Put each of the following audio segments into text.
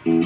Ngayong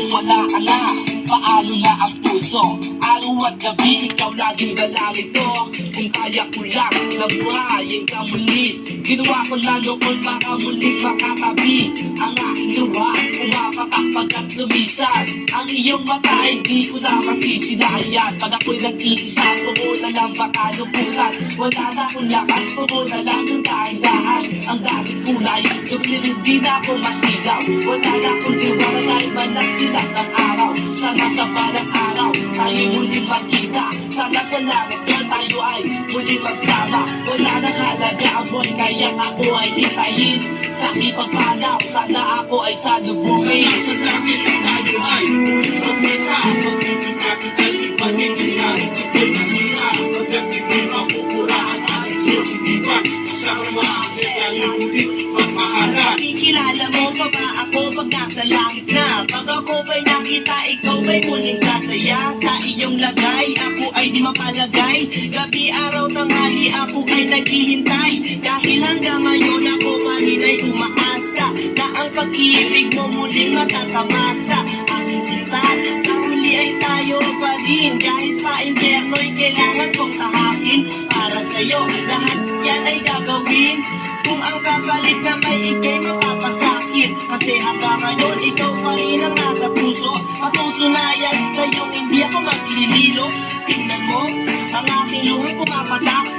wala ka na, paano na ang puso? Araw at gabi, ikaw laging dalangin ko. Kung kaya ko lang, nabuhayin ka muli. Ginawa ko na noon para muli makatabi. Ang aking luha, umapatakpag at lumisan. Ang iyong mata, hindi ko na masisinayan. Pag ako'y nag-iisa, puro na lang baka luputan. Wala na akong lakas, puro na lang yung dahan-dahan. Ang dating kulay, lumilig di na ako masigaw. Wala na akong liwanag, ay manang silang ng araw. Sana sa parang araw, tayo muli magkita. Sana sa langit yan tayo ay muli magsama. Wala nang halaga ang buhay, kaya ako ay hitayin. Sa ipagpanaw, sana ako ay salubungin. Sana sa langit ang tayo ay muli magkita. Pag-ibig natin ay ipagiging langit ito'y nasira. Pagkat hindi makukura ang ating lumidipan. Kasama maakit ang iyong muli magmahalan. Kikilala mo pa ba ako pag nasa langit na? Pag ako ba'y nakita, ikaw ba'y muling sasaya? Sa iyong lagay, ako ay di mapalagay. Gabi, araw, tanghali, ako ay naghihintay. Dahil hanggang ngayon ako pa rin ay umaasa na ang pag-ibig mo muling matatamasa. Aking sinta, sa huli ay tayo pa rin. Kahit pa impyerno'y kailangan kong tahakin. Para sa'yo, lahat yan ay gagawin. Kung ang kapalit na may ikay mapapasakit. Kasi hanggang ngayon, ikaw pa rin ang nasa puso. Patutunayan sa'yo, hindi ako maglililo. Tingnan mo, ang aking luha pumapatak.